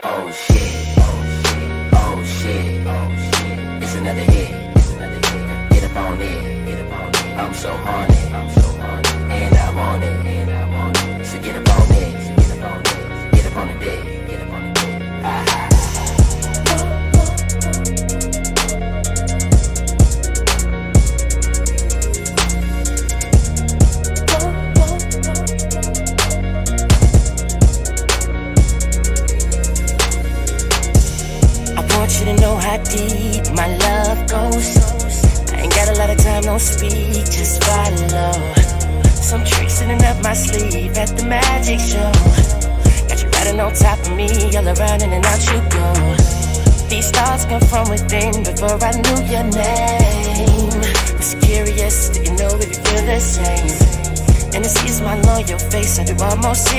Oh shit, oh shit, oh shit, oh shit. It's another hit, it's another hit. Get up on it, get up on it. I'm so horny, and I want it, and I want it. So get up on it, so get up on it, get up on the dick, get up on the dick. Ah. You to know how deep my love goes. I ain't got a lot of time, no speak, just follow. Some tricks sitting up my sleeve at the magic show. Got you riding on top of me, all around in and out you go. These thoughts come from within before I knew your name. Was curious, do you know if you feel the same? And to see a smile on your face, I do almost see